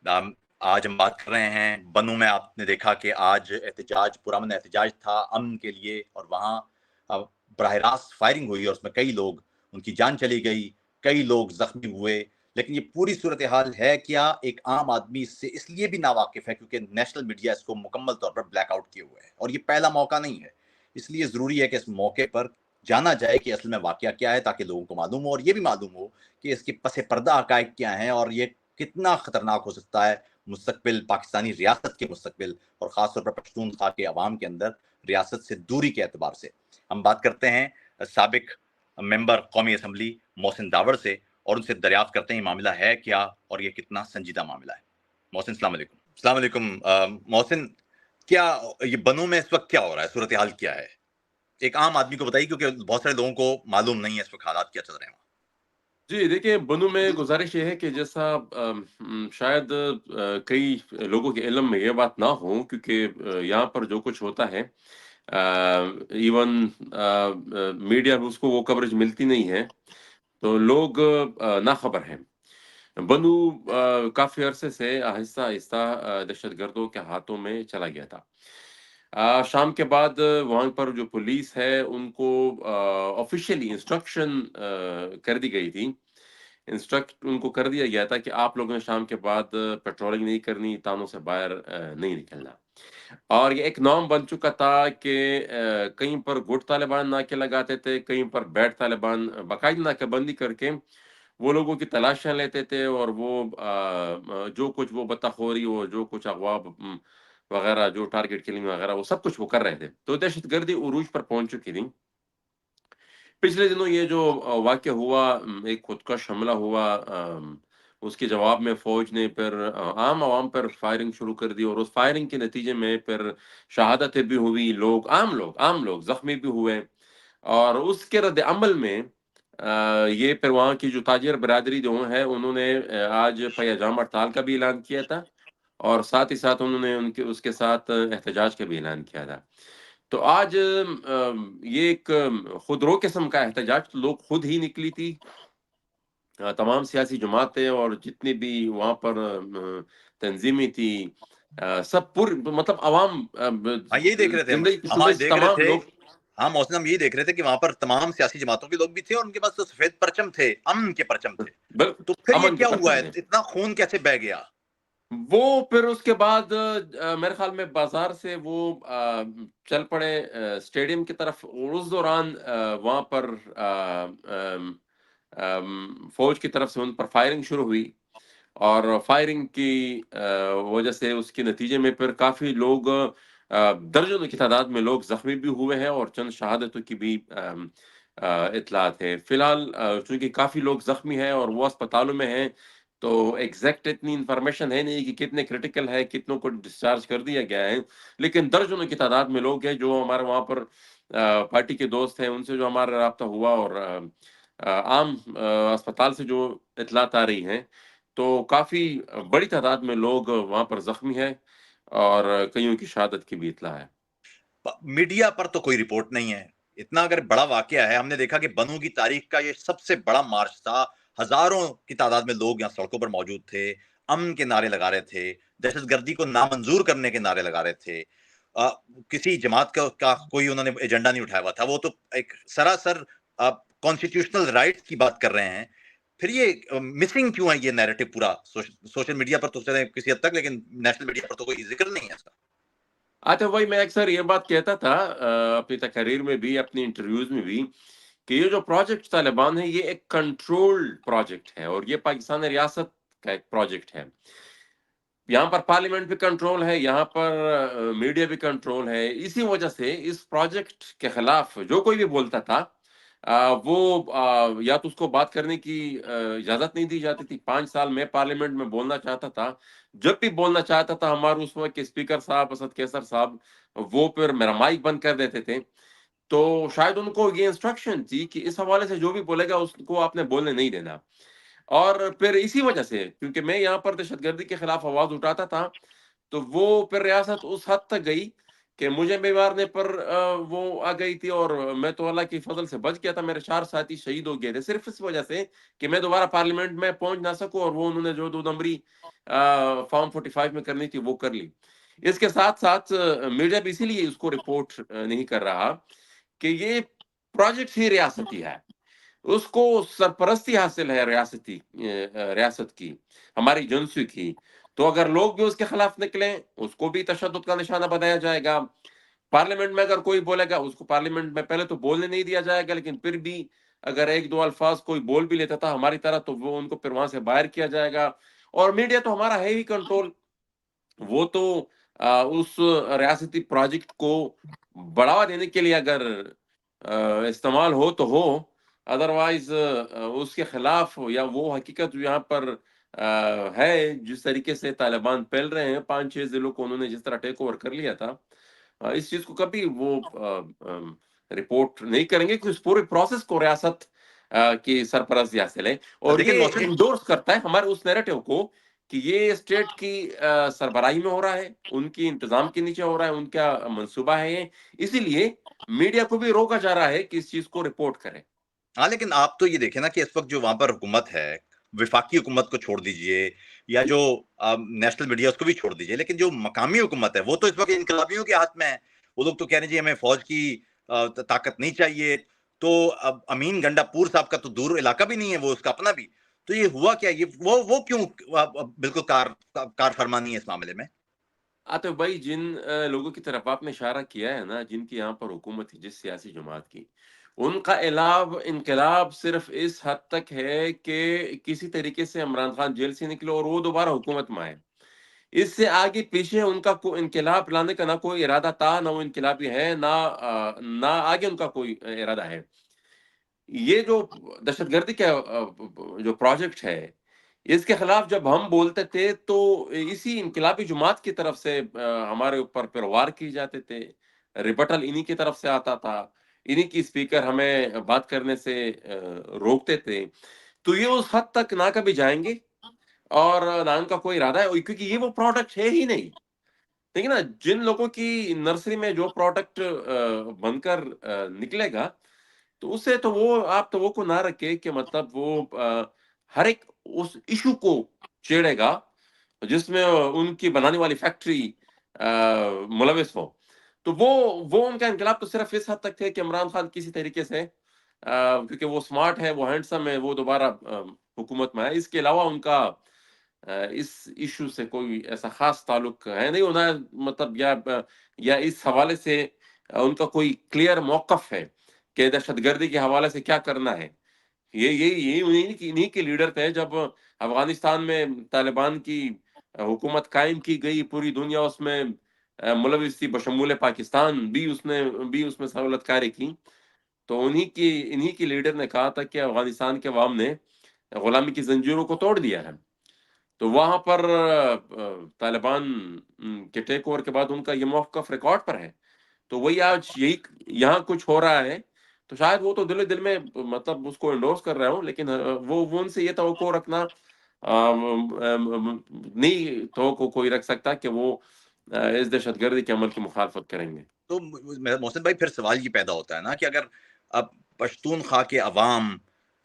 آم، آج ہم بات کر رہے ہیں بنوں میں. آپ نے دیکھا کہ آج احتجاج، پرامن احتجاج تھا امن کے لیے، اور وہاں براہ راست فائرنگ ہوئی اور اس میں کئی لوگ، ان کی جان چلی گئی، کئی لوگ زخمی ہوئے. لیکن یہ پوری صورتحال ہے کیا ایک عام آدمی اس سے اس لیے بھی ناواقف ہے کیونکہ نیشنل میڈیا اس کو مکمل طور پر بلیک آؤٹ کیے ہوئے ہے، اور یہ پہلا موقع نہیں ہے. اس لیے ضروری ہے کہ اس موقع پر جانا جائے کہ اصل میں واقعہ کیا ہے، تاکہ لوگوں کو معلوم ہو، اور یہ بھی معلوم ہو کہ اس کے پس پردہ حقائق کیا ہیں، اور یہ کتنا خطرناک ہو سکتا ہے مستقبل پاکستانی ریاست کے مستقبل، اور خاص طور پر پشتونخوا کے عوام کے اندر ریاست سے دوری کے اعتبار سے. ہم بات کرتے ہیں سابق ممبر قومی اسمبلی محسن داوڑ سے، اور ان سے دریافت کرتے ہیں معاملہ ہے کیا اور یہ کتنا سنجیدہ معاملہ ہے. محسن السلام علیکم. السلام علیکم. محسن، کیا یہ بنوں میں اس وقت کیا ہو رہا ہے، صورتحال کیا ہے؟ ایک عام آدمی کو بتائیے، کیونکہ بہت سارے لوگوں کو معلوم نہیں ہے اس وقت حالات کیا چل رہے ہیں. جی دیکھیے، بنو میں گزارش یہ ہے کہ جیسا شاید کئی لوگوں کے علم میں یہ بات نہ ہو، کیونکہ یہاں پر جو کچھ ہوتا ہے ایون میڈیا اس کو وہ کوریج ملتی نہیں ہے، تو لوگ ناخبر ہیں. بنو کافی عرصے سے آہستہ آہستہ دہشت گردوں کے ہاتھوں میں چلا گیا تھا. شام کے بعد وہاں پر جو پولیس ہے ان کو آفیشیلی انسٹرکشن کر دی گئی تھی. انسٹرکٹ ان کو کر دیا گیا تھا کہ آپ لوگوں نے شام کے بعد پیٹرولنگ نہیں کرنی، تانوں سے باہر نہیں نکلنا. اور یہ ایک نام بن چکا تھا کہ کہیں پر گٹ طالبان ناکے لگاتے تھے، کہیں پر بیٹ طالبان باقاعدہ ناکہ بندی کر کے وہ لوگوں کی تلاشیاں لیتے تھے، اور وہ جو کچھ وہ بطخوری اور جو کچھ اغوا وغیرہ، جو ٹارگٹ کلنگ وغیرہ، وہ سب کچھ وہ کر رہے تھے. تو دہشت گردی عروج پر پہنچ چکی تھی. پچھلے دنوں یہ جو واقعہ ہوا، ایک خودکش حملہ ہوا، اس کے جواب میں فوج نے پھر عام عوام پر فائرنگ شروع کر دی، اور اس فائرنگ کے نتیجے میں پھر شہادتیں بھی ہوئی، عام لوگ زخمی بھی ہوئے. اور اس کے رد عمل میں یہ پھر وہاں کی جو تاجر برادری جو ہے، انہوں نے آج پیاجام ہڑتال کا بھی اعلان کیا تھا، اور ساتھ ہی ساتھ انہوں نے اس کے ساتھ احتجاج کا بھی اعلان کیا تھا. تو آج یہ ایک خود رو قسم کا احتجاج، لوگ خود ہی نکلی تھی. تمام سیاسی جماعتیں اور جتنی بھی وہاں پر تنظیمیں تھی، سب مطلب عوام، ہاں، یہی دیکھ رہے تھے زندگی ہم قسم آج سے دیکھ رہے تمام تھے. لوگ. ہاں محسن، ہم یہی دیکھ رہے تھے کہ وہاں پر تمام سیاسی جماعتوں کے لوگ بھی تھے، اور ان کے پاس تو سفید پرچم تھے، امن کے پرچم تھے. تو پھر یہ امن کے کیا ہوا پرچم ہے، تھے. اتنا خون کیسے بہ گیا؟ وہ پھر اس کے بعد میرے خیال میں بازار سے وہ چل پڑے اسٹیڈیم کی طرف، اور اس دوران وہاں پر فوج کی طرف سے ان پر فائرنگ شروع ہوئی. اور فائرنگ کی وجہ سے اس کے نتیجے میں پھر کافی لوگ، درجنوں کی تعداد میں لوگ زخمی بھی ہوئے ہیں، اور چند شہادتوں کی بھی اطلاعات ہے. فی الحال چونکہ کافی لوگ زخمی ہیں اور وہ اسپتالوں میں ہیں، تو ایگزیکٹ اتنی انفارمیشن ہے نہیں کہ کتنے کرٹیکل ہے، کتنوں کو ڈسچارج کر دیا گیا ہے. لیکن درجنوں کی تعداد میں لوگ ہیں جو ہمارے وہاں پر پارٹی کے دوست ہیں، ان سے جو ہمارا رابطہ ہوا، اور عام اسپتال سے جو اطلاعات آ رہی ہیں، تو کافی بڑی تعداد میں لوگ وہاں پر زخمی ہیں، اور کئیوں کی شہادت کی بھی اطلاع ہے. میڈیا پر تو کوئی رپورٹ نہیں ہے. اتنا اگر بڑا واقعہ ہے، ہم نے دیکھا کہ بنوں کی تاریخ کا یہ سب سے بڑا مارچ تھا. ہزاروں کی تعداد میں لوگ یہاں سڑکوں پر موجود تھے، امن کے نعرے لگا رہے تھے، دہشت گردی کو نامنظور کرنے کے نعرے لگا رہے تھے. کسی جماعت کا کوئی انہوں نے ایجنڈا نہیں اٹھایا ہوا تھا. وہ تو ایک سراسر کانسٹیٹیوشنل رائٹس کی بات کر رہے ہیں. پھر یہ مسنگ کیوں ہے یہ نیریٹو پورا؟ سوشل میڈیا پر تو چلے کسی حد تک، لیکن نیشنل میڈیا پر تو کوئی ذکر نہیں ہے اس کا. اچھا، وہی میں اکثر یہ بات کہتا تھا اپنی تقاریر میں بھی، اپنی انٹرویوز میں بھی، کہ یہ جو پروجیکٹ طالبان ہے، یہ ایک کنٹرول پروجیکٹ ہے، اور یہ پاکستان ریاست کا ایک پروجیکٹ ہے. یہاں پر پارلیمنٹ بھی کنٹرول ہے، یہاں پر میڈیا بھی کنٹرول ہے. اسی وجہ سے اس پروجیکٹ کے خلاف جو کوئی بھی بولتا تھا، وہ یا تو اس کو بات کرنے کی اجازت نہیں دی جاتی تھی. 5 سال میں پارلیمنٹ میں بولنا چاہتا تھا، جب بھی بولنا چاہتا تھا، ہمارے اس وقت کے اسپیکر صاحب اسد کیسر صاحب، وہ پھر میرا مائک بند کر دیتے تھے. تو شاید ان کو یہ انسٹرکشن تھی کہ اس حوالے سے جو بھی بولے گا اس کو آپ نے بولنے نہیں دینا. اور پھر اسی وجہ سے، کیونکہ میں یہاں پر دہشت گردی کے خلاف آواز اٹھاتا تھا، تو وہ پھر ریاست اس حد تک گئی کہ مجھے بیمارنے پر وہ آ گئی تھی اور میں تو اللہ کی فضل سے بچ گیا تھا. میرے 4 ساتھی شہید ہو گئے تھے صرف اس وجہ سے کہ میں دوبارہ پارلیمنٹ میں پہنچ نہ سکوں, اور وہ انہوں نے جو 2 نمبری فارم 45 میں کرنی تھی وہ کر لی. اس کے ساتھ ساتھ میڈیا بھی اسی لیے اس کو رپورٹ نہیں کر رہا کہ یہ پروجیکٹ ہی ریاستی ہے, اس کو سرپرستی حاصل ہے ریاست کی, ہماری ایجنسی کی. تو اگر لوگ بھی اس کے خلاف نکلیں اس کو بھی تشدد کا نشانہ بنایا جائے گا. پارلیمنٹ میں اگر کوئی بولے گا اس کو پارلیمنٹ میں پہلے تو بولنے نہیں دیا جائے گا, لیکن پھر بھی اگر 1-2 الفاظ کوئی بول بھی لیتا تھا ہماری طرح تو وہ ان کو پھر وہاں سے باہر کیا جائے گا. اور میڈیا تو ہمارا ہے ہی کنٹرول, وہ تو اس ریاستی پروجیکٹ کو بڑھاوا دینے کے لیے اگر استعمال ہو تو ہو, ادروائز اس کے خلاف یا وہ حقیقت جو یہاں پر ہے جس طریقے سے طالبان پھیل رہے ہیں 5-6 ضلعوں کو انہوں نے جس طرح ٹیک اوور کر لیا تھا, اس چیز کو کبھی وہ رپورٹ نہیں کریں گے کہ اس پورے پروسیس کو ریاست کی سرپرستی حاصل ہے. اور لیکن یہ محسن انڈورس کرتا ہے ہمارے اس نیریٹو کو کہ یہ اسٹیٹ کی سربراہی میں ہو رہا ہے, ان کی انتظام کے نیچے ہو رہا ہے, ان کا منصوبہ ہے یہ, اسی لیے میڈیا کو بھی روکا جا رہا ہے کہ اس چیز کو رپورٹ کرے. ہاں لیکن آپ تو یہ دیکھیں نا کہ اس وقت جو وہاں پر حکومت ہے, وفاقی حکومت کو چھوڑ دیجئے یا جو نیشنل میڈیا اس کو بھی چھوڑ دیجئے, لیکن جو مقامی حکومت ہے وہ تو اس وقت انقلابیوں کے ہاتھ میں ہے. وہ لوگ تو کہہ رہے ہیں جی ہمیں فوج کی طاقت نہیں چاہیے, تو اب امین گنڈا پور صاحب کا تو دور علاقہ بھی نہیں ہے, وہ اس کا اپنا بھی. تو یہ ہوا کیا, یہ وہ کیوں بالکل کار فرمانی ہے اس معاملے میں؟ آتے بھائی جن لوگوں کی طرف آپ نے اشارہ کیا ہے نا, جن کی یہاں پر حکومت ہے جس سیاسی جماعت کی, ان کا انقلاب صرف اس حد تک ہے کہ کسی طریقے سے عمران خان جیل سے نکلے اور وہ دوبارہ حکومت میں آئے. اس سے آگے پیچھے ان کا انقلاب لانے کا نہ کوئی ارادہ تھا, نہ وہ انقلابی ہے, نہ آگے ان کا کوئی ارادہ ہے. یہ جو دہشت گردی کا جو پروجیکٹ ہے اس کے خلاف جب ہم بولتے تھے تو اسی انقلابی جماعت کی طرف سے ہمارے اوپر پھر وار کی جاتے تھے, ریبٹل انہی کی طرف سے آتا تھا, انہی کی اسپیکر ہمیں بات کرنے سے روکتے تھے. تو یہ اس حد تک نہ کبھی جائیں گے اور نہ ان کا کوئی ارادہ ہے, کیونکہ یہ وہ پروڈکٹ ہے ہی نہیں. ٹھیک ہے نا, جن لوگوں کی نرسری میں جو پروڈکٹ بن کر نکلے گا تو اس سے تو وہ آپ تو وہ کو نہ رکھے کہ مطلب وہ ہر ایک اس ایشو کو چھیڑے گا جس میں ان کی بنانے والی فیکٹری ملوث ہو. تو وہ ان کا انقلاب تو صرف اس حد تک تھے کہ عمران خان کسی طریقے سے کیونکہ وہ سمارٹ ہے, وہ ہینڈسم ہے, وہ دوبارہ حکومت میں ہے. اس کے علاوہ ان کا اس ایشو سے کوئی ایسا خاص تعلق ہے نہیں ہونا, مطلب یا اس حوالے سے ان کا کوئی کلیئر موقف ہے کہ دہشت گردی کے حوالے سے کیا کرنا ہے. یہ انہی کے لیڈر تھے جب افغانستان میں طالبان کی حکومت قائم کی گئی, پوری دنیا اس میں ملوث تھی, بشمول پاکستان بھی اس میں سہولت کاری کی. تو انہی کی لیڈر نے کہا تھا کہ افغانستان کے عوام نے غلامی کی زنجیروں کو توڑ دیا ہے. تو وہاں پر طالبان کے ٹیک اوور کے بعد ان کا یہ موقف ریکارڈ پر ہے. تو وہی آج یہاں کچھ ہو رہا ہے, تو شاید وہ تو دل میں مطلب اس کو انڈورس کر رہا ہوں, لیکن وہ ان سے یہ توقع رکھنا نہیں توقع کوئی رکھ سکتا کہ وہ اس دہشت گردی کے عمل کی مخالفت کریں گے. تو محسن بھائی پھر سوال یہ پیدا ہوتا ہے نا کہ اگر اب پشتونخوا کے عوام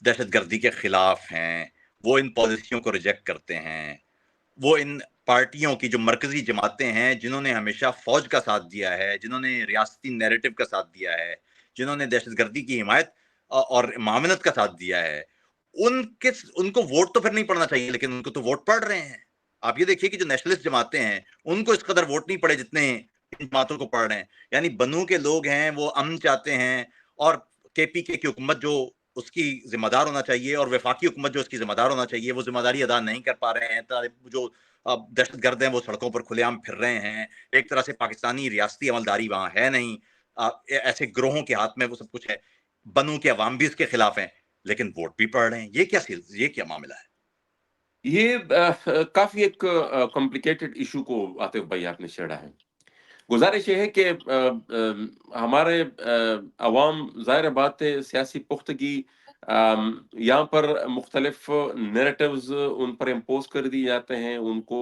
دہشت گردی کے خلاف ہیں, وہ ان پالیسیوں کو ریجیکٹ کرتے ہیں, وہ ان پارٹیوں کی جو مرکزی جماعتیں ہیں جنہوں نے ہمیشہ فوج کا ساتھ دیا ہے, جنہوں نے ریاستی نیریٹو کا ساتھ دیا ہے, جنہوں نے دہشت گردی کی حمایت اور معاونت کا ساتھ دیا ہے, ان کو ووٹ تو پھر نہیں پڑنا چاہیے, لیکن ان کو تو ووٹ پڑ رہے ہیں. آپ یہ دیکھیے کہ جو نیشنلسٹ جماعتیں ہیں ان کو اس قدر ووٹ نہیں پڑے جتنے ان جماعتوں کو پڑھ رہے ہیں. یعنی بنو کے لوگ ہیں وہ امن چاہتے ہیں, اور کے پی کے کی حکومت جو اس کی ذمہ دار ہونا چاہیے اور وفاقی حکومت جو اس کی ذمہ دار ہونا چاہیے وہ ذمہ داری ادا نہیں کر پا رہے ہیں. جو دہشت گرد ہیں وہ سڑکوں پر کھلے عام پھر رہے ہیں. ایک طرح سے پاکستانی ریاستی عملداری وہاں ہے نہیں, ایسے گروہوں کے ہاتھ میں وہ سب کچھ ہے. بنو کے عوام بھی اس کے خلاف ہیں لیکن ووٹ بھی پڑ رہے ہیں. یہ کیا معاملہ ہے؟ یہ کافی ایک کمپلیکیٹڈ ایشو کو آتے بھائی آپ نے چھیڑا ہے. گزارش یہ ہے کہ ہمارے عوام ظاہر بات ہے سیاسی پختگی یہاں پر مختلف نیریٹوز ان پر امپوز کر دی جاتے ہیں, ان کو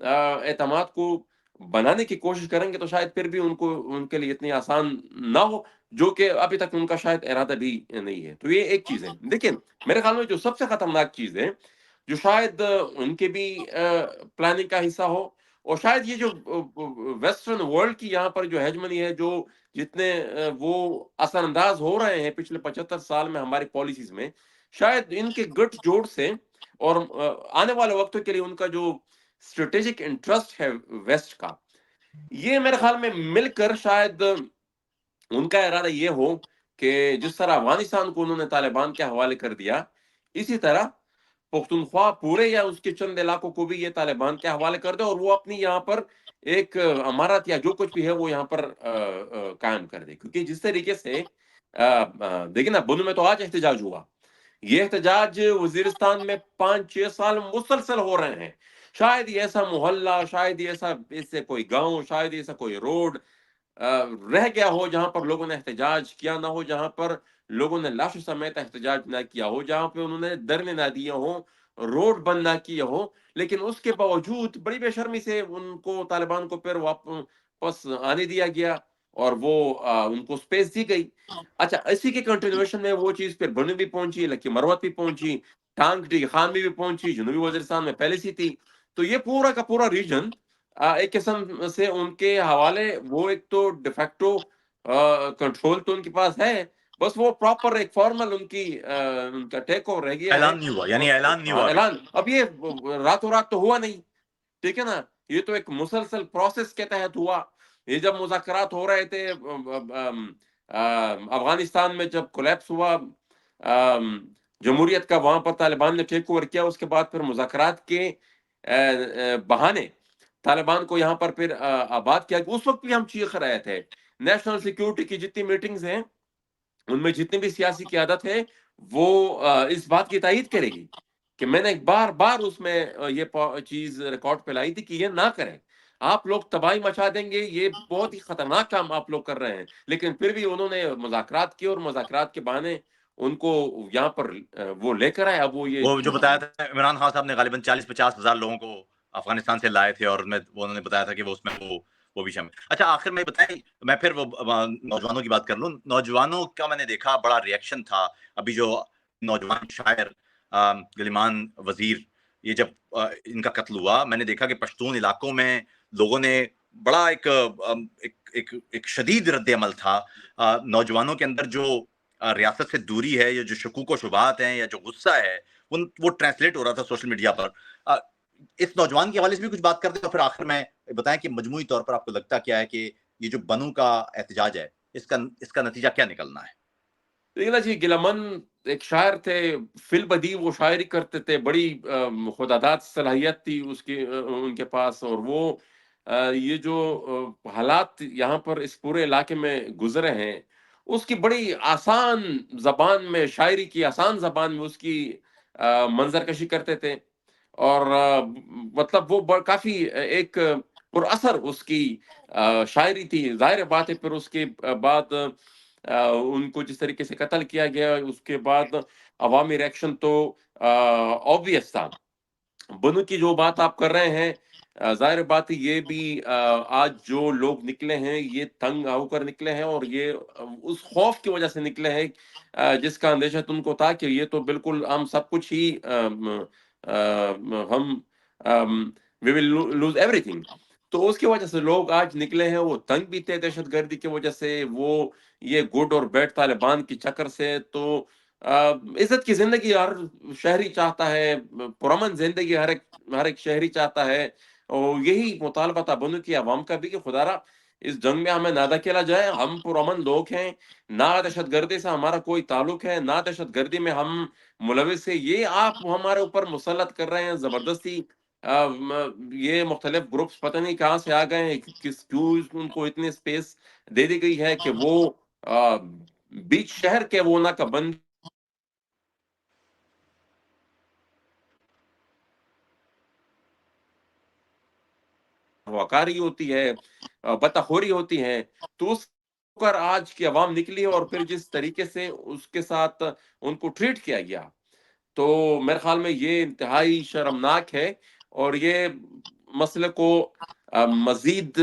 اعتماد کو بنانے کی کوشش کریں گے تو شاید پھر بھی ان کے لیے اتنی آسان نہ ہو، جو کہ ابھی تک ان کا شاید ارادہ بھی نہیں ہے. تو یہ ایک چیز ہے. لیکن میرے خیال میں جو سب سے خطرناک چیز ہے، جو شاید ان کے بھی پلاننگ کا حصہ ہو، اور شاید یہ جو ویسٹرن ورلڈ کی یہاں پر جو ہیجمنی ہے، جو جتنے وہ اثر انداز ہو رہے ہیں پچھلے 75 سال میں ہماری پالیسیز میں، شاید ان کے گٹھ جوڑ سے اور آنے والے وقتوں کے لیے ان کا جو اسٹریٹجک انٹرسٹ ہے ویسٹ کا، یہ میرے خیال میں مل کر شاید ان کا ارادہ یہ ہو کہ جس طرح افغانستان کو انہوں نے طالبان کے حوالے کر دیا، اسی طرح پختونخوا پورے یا اس کے چند علاقوں کو بھی یہ طالبان کے حوالے کر دے، اور وہ اپنی یہاں پر ایک امارات یا جو کچھ بھی ہے وہ یہاں پر قائم کر دے. کیونکہ جس طریقے سے دیکھیں نا، بنو میں تو آج احتجاج ہوا، یہ احتجاج وزیرستان میں 5-6 سال مسلسل ہو رہے ہیں. شاید یہ ایسا محلہ، شاید یہ ایسے کوئی گاؤں، شاید ایسا کوئی روڈ رہ گیا ہو جہاں پر لوگوں نے احتجاج کیا نہ ہو، جہاں پر لوگوں نے لاشوں سمیت احتجاج نہ کیا ہو، جہاں پہ انہوں نے دھرنے نہ دیے ہوں، روڈ بند نہ کیے ہوں. لیکن اس کے باوجود بڑی بے شرمی سے ان کو، طالبان کو پھر واپس آنے دیا گیا، اور وہ ان کو سپیس دی گئی. اچھا، اسی کے کنٹینویشن میں وہ چیز پھر بنو بھی پہنچی، لکی مروت بھی پہنچی، ٹانگ ٹی خان بھی پہنچی، جنوبی وزیرستان میں پہلے سی تھی. تو یہ پورا کا پورا ریجن ایک قسم سے ان کے حوالے، وہ ایک تو ڈیفیکٹو کنٹرول تو ان کے پاس ہے، بس وہ پراپر ایک فارمل ان کا ٹیک اوور رہ گیا ہے. اعلان نہیں ہوا، یعنی اعلان نہیں ہوا ابھی. اعلان اب یہ راتوں رات تو ہوا نہیں، ٹھیک ہے نا. یہ تو ایک مسلسل پروسیس کے تحت ہوا. یہ جب مذاکرات ہو رہے تھے افغانستان میں، جب کولیپس ہوا جمہوریت کا، وہاں پر طالبان نے ٹیک اوور کیا. اس کے بعد پھر مذاکرات کے بہانے طالبان کو یہاں پر پھر آباد کیا. اس وقت بھی ہم چیخ رہے تھے. نیشنل سیکیورٹی کی جتنی میٹنگز ہیں، ان میں جتنی بھی سیاسی قیادت ہے، وہ اس بات کی تائید کرے گی کہ میں نے بار بار اس میں یہ چیز ریکارڈ پہ لائی تھی کہ یہ نہ کریں. آپ لوگ تباہی مچا دیں گے، یہ بہت ہی خطرناک کام آپ لوگ کر رہے ہیں. لیکن پھر بھی انہوں نے مذاکرات کیے، اور مذاکرات کے بہانے ان کو یہاں پر وہ لے کر آئے. اب وہ یہ وہ جو بتایا تھا عمران خان صاحب نے، غالباً 40-50 ہزار لوگوں کو افغانستان سے لائے تھے، اور انہوں نے بتایا تھا کہ وہ اس میں وہ بھی شامل. اچھا، آخر میں بتائیں، میں پھر وہ نوجوانوں کی بات کر لوں. نوجوانوں کا میں نے دیکھا بڑا ریئیکشن تھا. ابھی جو نوجوان شاعر گلیمان وزیر، یہ جب ان کا قتل ہوا، میں نے دیکھا کہ پشتون علاقوں میں لوگوں نے بڑا ایک شدید رد عمل تھا. نوجوانوں کے اندر جو ریاست سے دوری ہے، یا جو شکوک و شبہات ہیں، یا جو غصہ ہے، وہ ٹرانسلیٹ ہو رہا تھا سوشل میڈیا پر. اس نوجوان کے حوالے سے بھی کچھ بات کر دیں، اور پھر آخر میں بتائیں کہ مجموعی طور پر آپ کو لگتا کیا ہے کہ یہ جو بنو کا احتجاج ہے، اس کا نتیجہ کیا نکلنا ہے؟ دیکھنا جی، گلامن ایک شاعر تھے، فی البدی وہ شاعری کرتے تھے، بڑی خداداد صلاحیت تھی اس کی ان کے پاس. اور وہ یہ جو حالات یہاں پر اس پورے علاقے میں گزرے ہیں، اس کی بڑی آسان زبان میں، شاعری کی آسان زبان میں اس کی منظر کشی کرتے تھے. اور مطلب وہ کافی ایک پر اثر اس کی شاعری تھی. ظاہر بات ہے پھر اس کے بعد ان کو جس طریقے سے قتل کیا گیا، اس کے بعد عوامی ریئیکشن تو آبویس تھا. بنو کی جو بات آپ کر رہے ہیں، ظاہر بات ہے یہ بھی آج جو لوگ نکلے ہیں، یہ تنگ ہو کر نکلے ہیں، اور یہ اس خوف کی وجہ سے نکلے ہیں جس کا اندیشہ تم کو تھا کہ یہ تو بالکل ہم سب کچھ ہی ہم وی ول لوز ایوری تھنگ. تو اس کی وجہ سے لوگ آج نکلے ہیں. وہ تنگ بھی تھے دہشت گردی کی وجہ سے، وہ یہ گڈ اور بیڈ طالبان کی چکر سے. تو عزت کی زندگی ہر شہری چاہتا ہے، پرامن زندگی ہر ایک شہری چاہتا ہے. اور یہی مطالبہ تھا بنو کی عوام کا بھی کہ خدا را اس جنگ میں ہمیں نہ دھکیلا جائے. ہم پرامن لوگ ہیں، نہ دہشت گردی سے ہمارا کوئی تعلق ہے، نہ دہشت گردی میں ہم ملوث ہیں. یہ آپ ہمارے اوپر مسلط کر رہے ہیں زبردستی. یہ مختلف گروپس پتہ نہیں کہاں سے آ گئے ہیں، کیوں ان کو اتنی اسپیس دے دی گئی ہے کہ وہ بیچ شہر کے وہ ناکہ بند وقاری ہوتی ہے، بتخوری ہوتی ہے. تو اس پر آج کی عوام نکلی، اور پھر جس طریقے سے اس کے ساتھ ان کو ٹریٹ کیا گیا، تو میرے خیال میں یہ انتہائی شرمناک ہے. اور یہ مسئلے کو مزید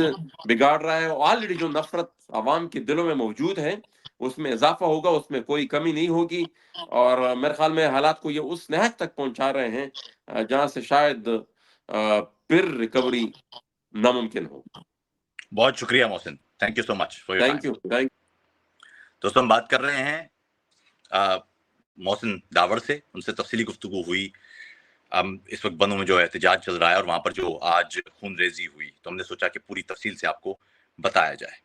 بگاڑ رہا ہے. آلریڈی جو نفرت عوام کے دلوں میں موجود ہے اس میں اضافہ ہوگا, اس میں کوئی کمی نہیں ہوگی, اور میرے خیال میں حالات کو یہ اس نہج تک پہنچا رہے ہیں جہاں سے شاید پھر ریکوری ناممکن ہو. بہت شکریہ Mohsin, thank you so much for your thank time. You. دوستوں ہم بات کر رہے ہیں محسن داور سے, ان سے تفصیلی گفتگو ہوئی. اس وقت بنوں میں جو احتجاج چل رہا ہے اور وہاں پر جو آج خون ریزی ہوئی, تو ہم نے سوچا کہ پوری تفصیل سے آپ کو بتایا جائے.